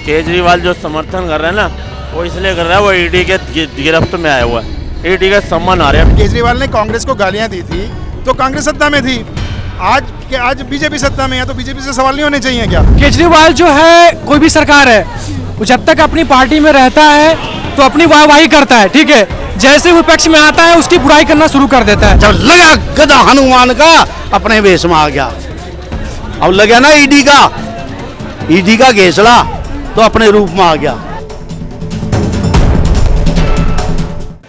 केजरीवाल जो समर्थन कर रहे हैं ना, वो इसलिए कर रहा है, वो ईडी के गिरफ्त में आया हुआ है, ईडी का सम्मान आ रहा है। केजरीवाल ने कांग्रेस को गालियां दी थी तो कांग्रेस सत्ता में थी, आज बीजेपी सत्ता में है तो बीजेपी से सवाल नहीं होने चाहिए क्या? केजरीवाल जो है, कोई भी सरकार है, वो जब तक अपनी पार्टी में रहता है तो अपनी वाहवाही करता है, ठीक है। जैसे विपक्ष में आता है उसकी बुराई करना शुरू कर देता है। जब लगा गधा हनुमान का अपने वेश में आ गया, अब लगा ना ईडी का घेसड़ा तो अपने रूप में आ गया।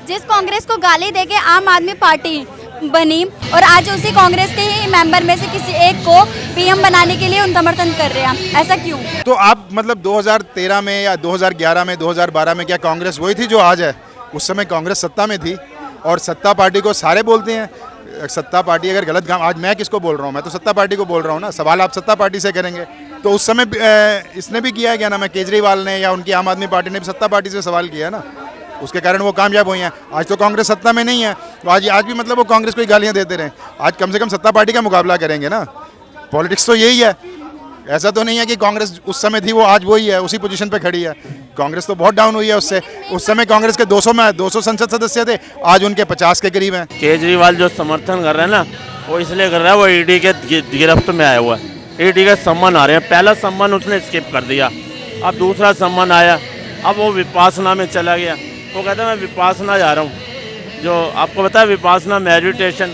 जिस कांग्रेस को गाली देके आम आदमी पार्टी बनी और आज उसी कांग्रेस के ही मेंबर में से किसी एक को पीएम बनाने के लिए उन समर्थन कर रहे हैं, ऐसा क्यों? तो आप मतलब 2013 में या 2011 में 2012 में क्या कांग्रेस वही थी जो आज है? उस समय कांग्रेस सत्ता में थी और सत्ता पार्टी को सारे बोलते हैं। सत्ता पार्टी अगर गलत काम, आज मैं किसको बोल रहा हूँ? मैं तो सत्ता पार्टी को बोल रहा हूँ ना। सवाल आप सत्ता पार्टी से करेंगे तो उस समय इसने भी किया है क्या ना, मैं केजरीवाल ने या उनकी आम आदमी पार्टी ने भी सत्ता पार्टी से सवाल किया है ना, उसके कारण वो कामयाब हुई हैं। आज तो कांग्रेस सत्ता में नहीं है तो आज भी मतलब वो कांग्रेस को ही गालियां देते रहे। आज कम से कम सत्ता पार्टी का मुकाबला करेंगे ना। पॉलिटिक्स तो यही है, ऐसा तो नहीं है कि कांग्रेस उस समय थी वो आज वही है, उसी पोजीशन पे खड़ी है। कांग्रेस तो बहुत डाउन हुई है उससे। उस समय कांग्रेस के 200 संसद सदस्य थे, आज उनके 50 के करीब हैं। केजरीवाल जो समर्थन कर रहे हैं ना, वो इसलिए कर रहा है, वो ईडी के गिरफ्त में आया हुआ है, ईडी का सम्मान आ रहे हैं। पहला सम्मान उसने स्किप कर दिया, अब दूसरा सम्मान आया, अब वो विपासना में चला गया। वो कहता है मैं विपासना जा रहा हूँ। जो आपको पता है विपासना मेडिटेशन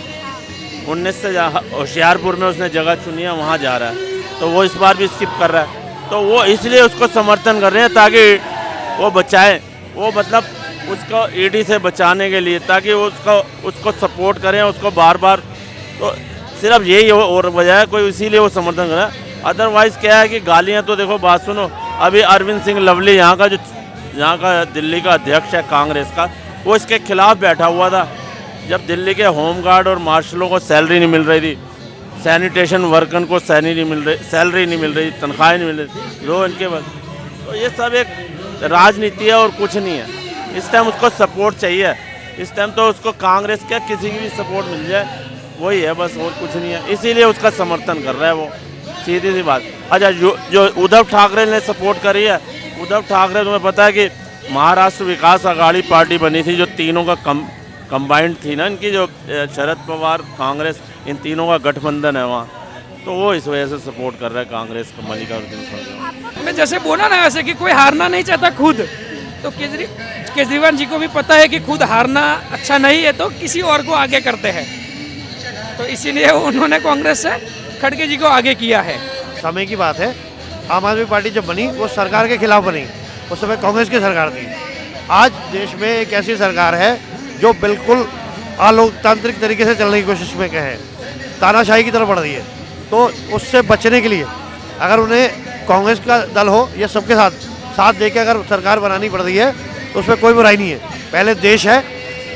19 से होशियारपुर में उसने जगह चुनी है, वहाँ जा रहा है, तो वो इस बार भी स्किप कर रहा है। तो वो इसलिए उसको समर्थन कर रहे हैं ताकि वो बचाए, वो मतलब उसको ईडी से बचाने के लिए, ताकि उसको सपोर्ट करें उसको बार बार। तो सिर्फ यही और वजह है, कोई इसीलिए वो समर्थन कर रहा है। अदरवाइज़ क्या है कि गालियाँ तो देखो, बात सुनो, अभी अरविंद सिंह लवली यहाँ का दिल्ली का अध्यक्ष है कांग्रेस का, वो इसके खिलाफ बैठा हुआ था जब दिल्ली के होमगार्ड और मार्शलों को सैलरी नहीं मिल रही थी, सैनिटेशन वर्कर को सैलरी नहीं मिल रही, तनख्वाहें नहीं मिल रही, जो इनके बाद। तो ये सब एक राजनीति है और कुछ नहीं है। इस टाइम उसको सपोर्ट चाहिए, इस टाइम तो उसको कांग्रेस क्या किसी की भी सपोर्ट मिल जाए वही है बस, और कुछ नहीं है। इसीलिए उसका समर्थन कर रहा है वो, सीधी सी बात। अच्छा, जो उद्धव ठाकरे ने सपोर्ट करी है, उद्धव ठाकरे तुम्हें पता है कि महाराष्ट्र विकास आघाड़ी पार्टी बनी थी, जो तीनों का कंबाइंड थी ना, इनकी जो शरद पवार कांग्रेस, इन तीनों का गठबंधन है वहाँ, तो वो इस वजह से सपोर्ट कर रहा है कांग्रेस का। मल्लिकार्जुन मैं जैसे बोला ना, वैसे कि कोई हारना नहीं चाहता खुद, तो केजरीवाल जी को भी पता है कि खुद हारना अच्छा नहीं है, तो किसी और को आगे करते हैं, तो इसीलिए उन्होंने कांग्रेस से खड़गे जी को आगे किया है। समय की बात है, आम आदमी पार्टी जब बनी वो सरकार के खिलाफ बनी, उस समय कांग्रेस की सरकार थी। आज देश में एक ऐसी सरकार है जो बिल्कुल अलोकतांत्रिक तरीके से चलने की कोशिश में है, तानाशाही की तरफ बढ़ रही है। तो उससे बचने के लिए अगर उन्हें कांग्रेस का दल हो या सबके साथ देकर अगर सरकार बनानी पड़ रही है तो उसमें कोई बुराई नहीं है। पहले देश है,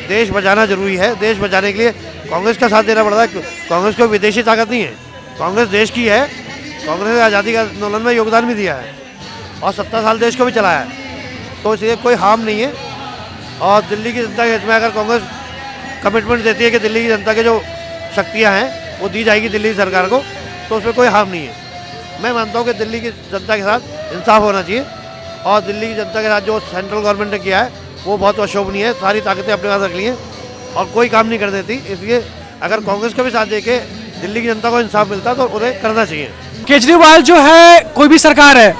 देश बचाना जरूरी है, देश बचाने के लिए कांग्रेस का साथ देना पड़ता है। कांग्रेस को विदेशी ताकत नहीं है, कांग्रेस देश की है। कांग्रेस ने आज़ादी का आंदोलन में योगदान भी दिया है और 70 साल देश को भी चलाया है, तो इसलिए कोई हार्म नहीं है। और दिल्ली की जनता के हित में अगर कांग्रेस कमिटमेंट देती है कि दिल्ली की जनता के जो शक्तियाँ हैं वो दी जाएगी दिल्ली सरकार को, तो उसमें कोई हार्म नहीं है। मैं मानता हूँ कि दिल्ली की जनता के साथ इंसाफ होना चाहिए, और दिल्ली की जनता के साथ जो सेंट्रल गवर्नमेंट ने किया है वो बहुत अशोभनीय है। सारी ताकतें अपने पास रख ली हैं और कोई काम नहीं कर देती, इसलिए अगर कांग्रेस का भी साथ देके दिल्ली की जनता को इंसाफ मिलता तो उन्हें करना चाहिए। केजरीवाल जो है, कोई भी सरकार है,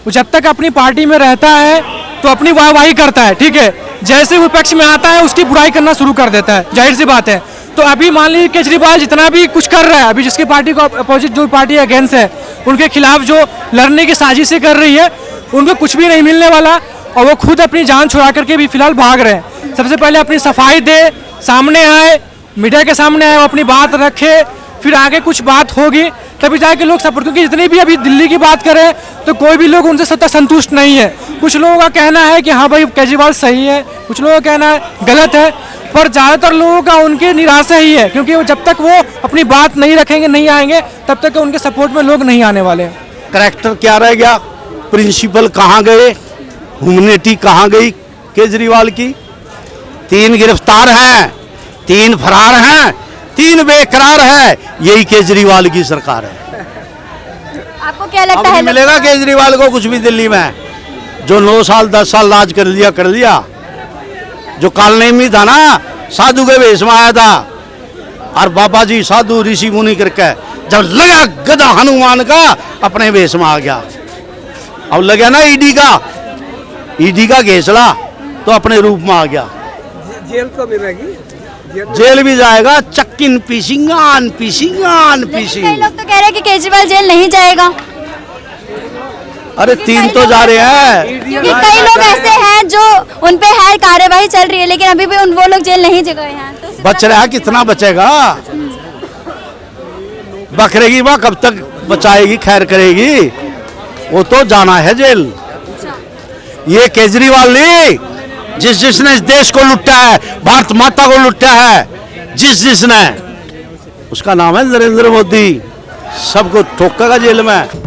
वो जब तक अपनी पार्टी में रहता है तो अपनी वाहवाही करता है, ठीक है। जैसे विपक्ष में आता है उसकी बुराई करना शुरू कर देता है, जाहिर सी बात है। तो अभी मान लीजिए केजरीवाल जितना भी कुछ कर रहा है, अभी जिसकी पार्टी को अपोजिट जो पार्टी अगेंस्ट है उनके खिलाफ जो लड़ने की साजिशें कर रही है, उनको कुछ भी नहीं मिलने वाला, और वो खुद अपनी जान छुड़ा करके भी फिलहाल भाग रहे हैं। सबसे पहले अपनी सफाई दे, सामने आए, मीडिया के सामने आए, अपनी बात रखे, फिर आगे कुछ बात होगी तभी जाके लोग सपोर्ट। क्योंकि जितने भी अभी दिल्ली की बात करें तो कोई भी लोग उनसे सत्ता संतुष्ट नहीं है। कुछ लोगों का कहना है कि हाँ भाई केजरीवाल सही है, कुछ लोगों का कहना है गलत है, पर ज़्यादातर लोगों का उनकी निराशा ही है, क्योंकि वो जब तक वो अपनी बात नहीं रखेंगे, नहीं आएंगे, तब तक उनके सपोर्ट में लोग नहीं आने वाले। करैक्टर क्या रह गया, प्रिंसिपल कहाँ गए, ह्यूमैनिटी कहाँ गई केजरीवाल की? 3 गिरफ्तार हैं, 3 फरार हैं, 3 बेकरार है, यही केजरीवाल की सरकार है। आपको क्या लगता है? मिलेगा केजरीवाल को कुछ भी दिल्ली में? जो 9 साल 10 साल राज कर लिया। जो कालनेमी था ना, साधु के वेश में आया था, और बाबा जी साधु ऋषि मुनि करके जब लगा गधा हनुमान का, अपने वेश में आ गया। अब लगा ना ईडी का घेसला, तो अपने रूप में आ गया। जेल तो मिलेगी, जेल भी जाएगा, चक्किन पीसिंगान कई लोग तो कह रहे हैं कि केजरीवाल जेल नहीं जाएगा, अरे 3 तो जा रहे हैं। क्योंकि कई लोग ऐसे हैं जो उन पे है कार्यवाही चल रही है, लेकिन अभी भी वो लोग जेल नहीं गए हैं। तो बच रहा है, कितना बचेगा? बकरेगी माँ कब तक बचाएगी, खैर करेगी? वो तो जाना है जेल। ये केजरीवाल नहीं, जिसने इस देश को लुटा है, भारत माता को लुटा है, जिसने, उसका नाम है नरेंद्र मोदी। सबको ठोकेगा जेल में।